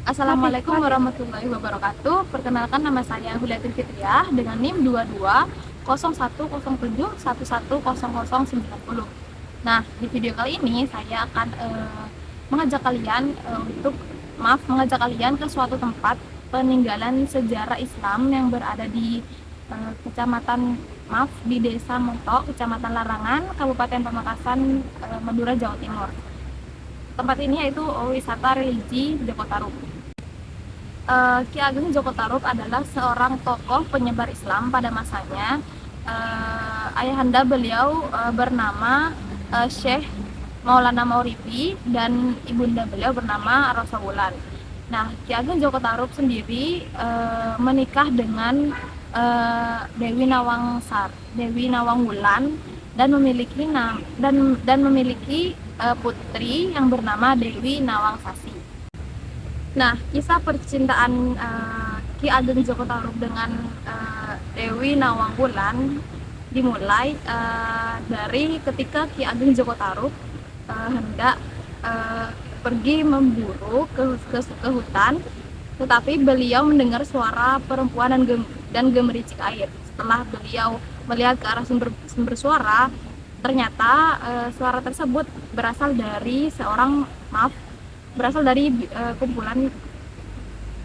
Assalamualaikum warahmatullahi wabarakatuh. Perkenalkan, nama saya Huliatin Fitriah dengan NIM 22 0107110090. Nah, di video kali ini saya akan mengajak kalian mengajak kalian ke suatu tempat peninggalan sejarah Islam yang berada di di Desa Montok, Kecamatan Larangan, Kabupaten Pamekasan, Madura, Jawa Timur. Tempat ini yaitu wisata religi Joko Tarub. Ki Ageng Joko Tarub adalah seorang tokoh penyebar Islam pada masanya. Ayahanda beliau bernama Syekh Maulana Mauribi dan ibunda beliau bernama Rosa Wulan. Nah, Ki Ageng Joko Tarub sendiri menikah dengan Dewi Nawang Wulan dan memiliki putri yang bernama Dewi Nawang Sasi. Nah, kisah percintaan Ki Ageng Joko Tarub dengan Dewi Nawang Wulan dimulai dari ketika Ki Ageng Joko Tarub hendak pergi memburu ke hutan, tetapi beliau mendengar suara perempuan dan gemericik air. Setelah beliau melihat ke arah sumber suara, ternyata suara tersebut berasal dari kumpulan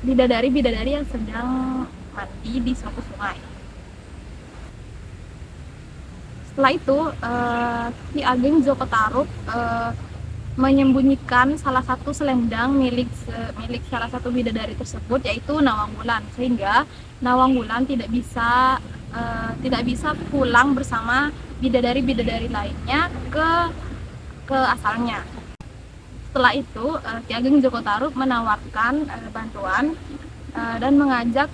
bidadari yang sedang mandi di suatu sungai. Setelah itu, Ki Ageng Joko Tarub menyembunyikan salah satu selendang milik salah satu bidadari tersebut, yaitu Nawang Wulan, sehingga Nawang Wulan tidak bisa pulang bersama bidadari-bidadari lainnya ke asalnya. Setelah itu, Ki Ageng Joko Tarub menawarkan bantuan dan mengajak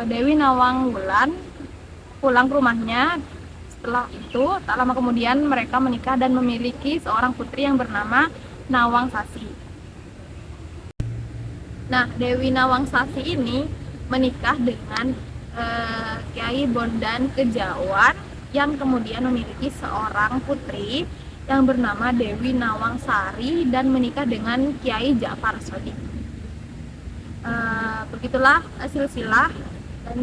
Dewi Nawang Wulan pulang ke rumahnya. Setelah itu, tak lama kemudian mereka menikah dan memiliki seorang putri yang bernama Nawang Sasi. Nah, Dewi Nawang Sasi ini menikah dengan Kiai Bondan Kejawan yang kemudian memiliki seorang putri yang bernama Dewi Nawang Sari dan menikah dengan Kiai Ja'far Shodiq. Begitulah silsilah dan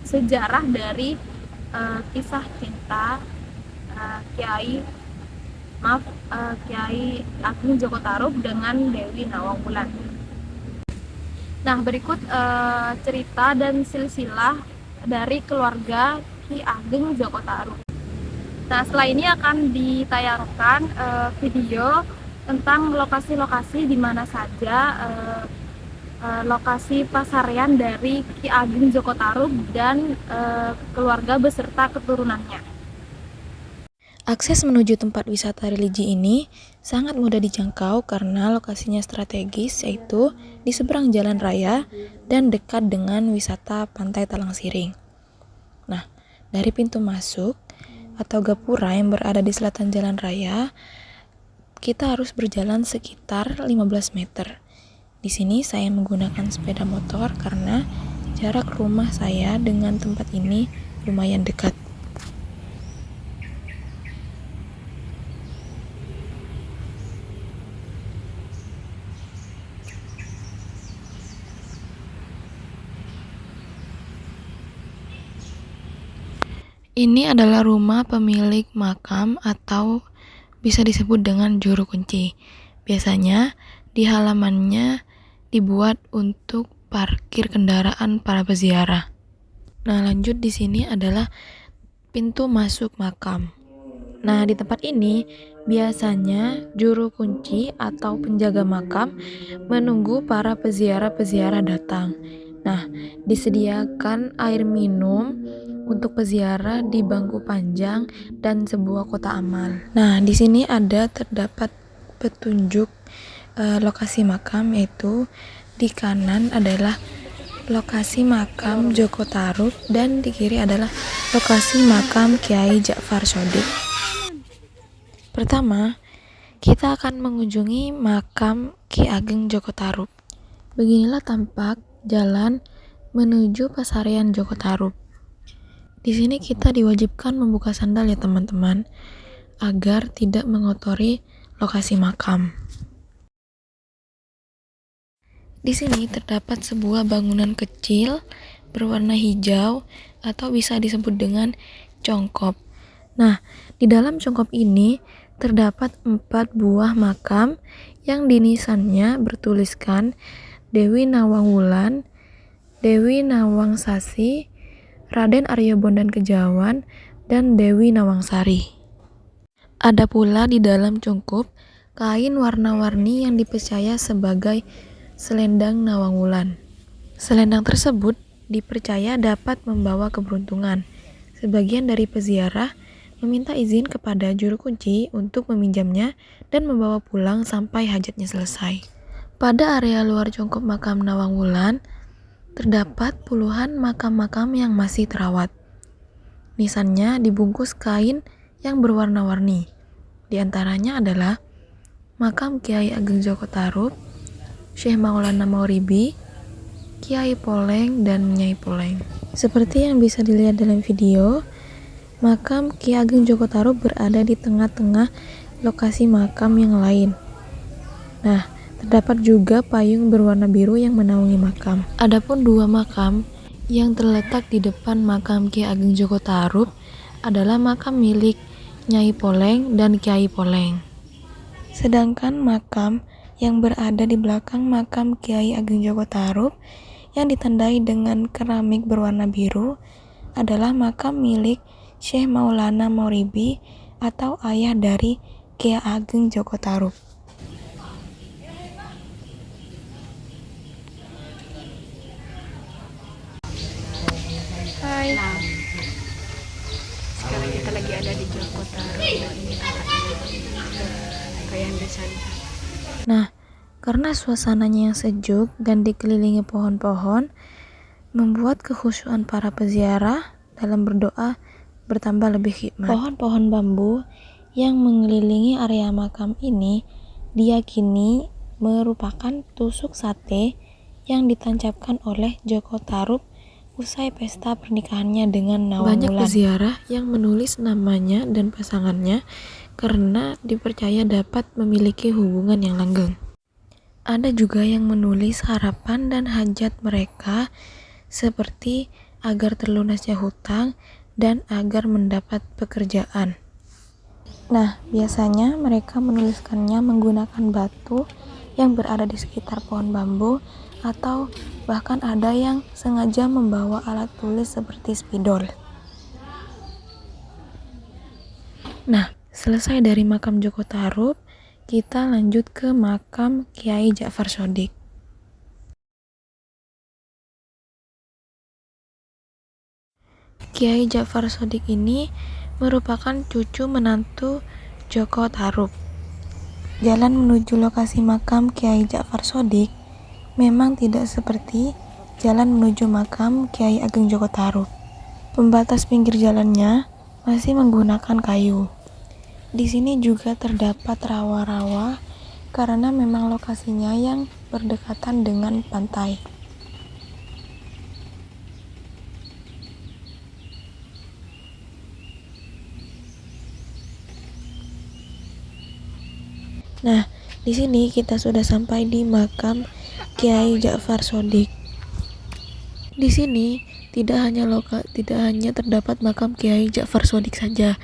sejarah dari kisah cinta Kiai Ageng Joko Tarub dengan Dewi Nawang Wulan. Nah, berikut cerita dan silsilah dari keluarga Ki Ageng Joko Tarub. Nah, setelah ini akan ditayangkan video tentang lokasi-lokasi di mana saja lokasi pasaryan dari Ki Ageng Joko Tarub dan keluarga beserta keturunannya. Akses menuju tempat wisata religi ini sangat mudah dijangkau karena lokasinya strategis, yaitu di seberang jalan raya dan dekat dengan wisata Pantai Talang Siring. Nah, dari pintu masuk atau gapura yang berada di selatan jalan raya, kita harus berjalan sekitar 15 meter. Di sini saya menggunakan sepeda motor karena jarak rumah saya dengan tempat ini lumayan dekat. Ini adalah rumah pemilik makam atau bisa disebut dengan juru kunci. Biasanya di halamannya dibuat untuk parkir kendaraan para peziarah. Nah, lanjut di sini adalah pintu masuk makam. Nah, di tempat ini biasanya juru kunci atau penjaga makam menunggu para peziarah-peziarah datang. Nah, disediakan air minum untuk peziarah di bangku panjang dan sebuah kotak amal. Nah, di sini terdapat petunjuk lokasi makam, yaitu di kanan adalah lokasi makam Joko Tarub dan di kiri adalah lokasi makam Kiai Ja'far Shodiq. Pertama, kita akan mengunjungi makam Ki Ageng Joko Tarub. Beginilah tampak jalan menuju pasaryan Joko Tarub. Di sini kita diwajibkan membuka sandal ya teman-teman, agar tidak mengotori lokasi makam. Di sini terdapat sebuah bangunan kecil berwarna hijau atau bisa disebut dengan congkop. Nah, di dalam congkop ini terdapat 4 buah makam yang di nisannya bertuliskan Dewi Nawang Wulan, Dewi Nawang Sasi, Raden Arya Bondan Kejawan, dan Dewi Nawangsari. Ada pula di dalam congkop kain warna-warni yang dipercaya sebagai selendang Nawang Wulan. Selendang tersebut dipercaya dapat membawa keberuntungan. Sebagian dari peziarah meminta izin kepada juru kunci untuk meminjamnya dan membawa pulang sampai hajatnya selesai. Pada area luar congkop makam Nawang Wulan, terdapat puluhan makam-makam yang masih terawat. Nisannya dibungkus kain yang berwarna-warni. Di antaranya adalah makam Kiai Ageng Joko Tarub, Syekh Maulana Mauribi, Kiai Poleng, dan Nyai Poleng. Seperti yang bisa dilihat dalam video, makam Ki Ageng Joko Tarub berada di tengah-tengah lokasi makam yang lain. Nah, terdapat juga payung berwarna biru yang menaungi makam. Adapun 2 makam yang terletak di depan makam Ki Ageng Joko Tarub adalah makam milik Nyai Poleng dan Kiai Poleng. Sedangkan makam yang berada di belakang makam Kiai Ageng Joko Tarub yang ditandai dengan keramik berwarna biru adalah makam milik Syekh Maulana Mauribi atau ayah dari Kiai Ageng Joko Tarub. Hai. Nah, sekarang kita lagi ada di Joko Tarub dan ini kayak yang bisa lihat. Nah, karena suasananya yang sejuk dan dikelilingi pohon-pohon, membuat kekhusyuan para peziarah dalam berdoa bertambah lebih hikmat. Pohon-pohon bambu yang mengelilingi area makam ini diyakini merupakan tusuk sate yang ditancapkan oleh Joko Tarub usai pesta pernikahannya dengan Nawang Wulan. Banyak peziarah yang menulis namanya dan pasangannya karena dipercaya dapat memiliki hubungan yang langgeng. Ada juga yang menulis harapan dan hajat mereka seperti agar terlunasnya hutang dan agar mendapat pekerjaan. Nah, biasanya mereka menuliskannya menggunakan batu yang berada di sekitar pohon bambu atau bahkan ada yang sengaja membawa alat tulis seperti spidol. Nah, selesai dari makam Joko Tarub, kita lanjut ke makam Kiai Ja'far Shodiq. Kiai Ja'far Shodiq ini merupakan cucu menantu Joko Tarub. Jalan menuju lokasi makam Kiai Ja'far Shodiq memang tidak seperti jalan menuju makam Kiai Ageng Joko Tarub. Pembatas pinggir jalannya masih menggunakan kayu. Di sini juga terdapat rawa-rawa karena memang lokasinya yang berdekatan dengan pantai. Nah, di sini kita sudah sampai di makam Kiai Ja'far Shodiq. Di sini tidak hanya terdapat makam Kiai Ja'far Shodiq saja,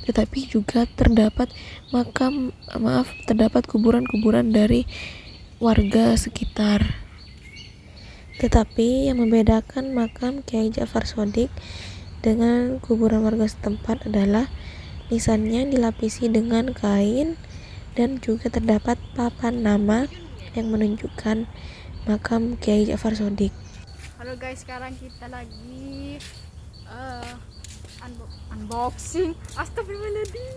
tetapi juga terdapat kuburan-kuburan dari warga sekitar. Tetapi yang membedakan makam Kiai Ja'far Shodiq dengan kuburan warga setempat adalah nisannya dilapisi dengan kain dan juga terdapat papan nama yang menunjukkan makam Kiai Ja'far Shodiq. Halo guys, sekarang kita lagi unboxing. Astagfirullahaladzim.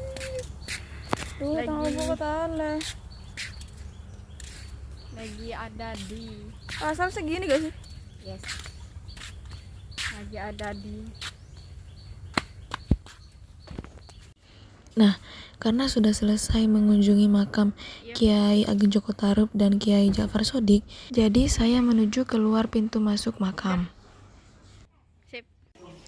Lagi ada di Asal segini gak sih? yes. Lagi ada di Nah, karena sudah selesai mengunjungi makam Kiai Ageng Joko Tarub dan Kiai Ja'far Shodiq, jadi saya menuju keluar pintu masuk makam. sip.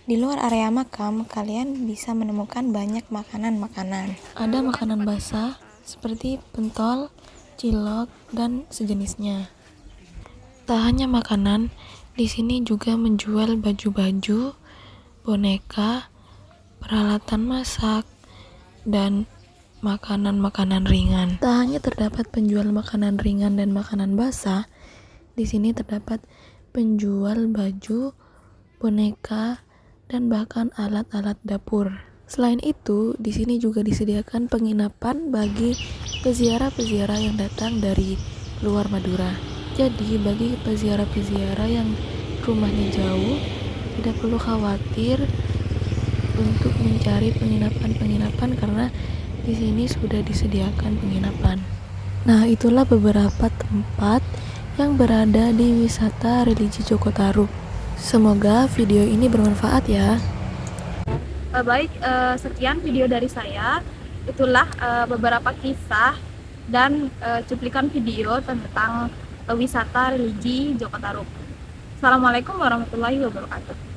Di luar area makam, kalian bisa menemukan banyak makanan-makanan. Ada makanan basah seperti pentol, cilok, dan sejenisnya. Tak hanya makanan, di sini juga menjual baju-baju, boneka, peralatan masak, dan makanan-makanan ringan. Tak hanya terdapat penjual makanan ringan dan makanan basah, di sini terdapat penjual baju, boneka, dan bahkan alat-alat dapur. Selain itu, di sini juga disediakan penginapan bagi peziarah-peziarah yang datang dari luar Madura. Jadi, bagi peziarah-peziarah yang rumahnya jauh, tidak perlu khawatir untuk mencari penginapan-penginapan karena di sini sudah disediakan penginapan. Nah, itulah beberapa tempat yang berada di wisata religi Joko Tarub. Semoga video ini bermanfaat ya. Baik, sekian video dari saya. Itulah beberapa kisah dan cuplikan video tentang wisata religi Joko Tarub. Assalamualaikum warahmatullahi wabarakatuh.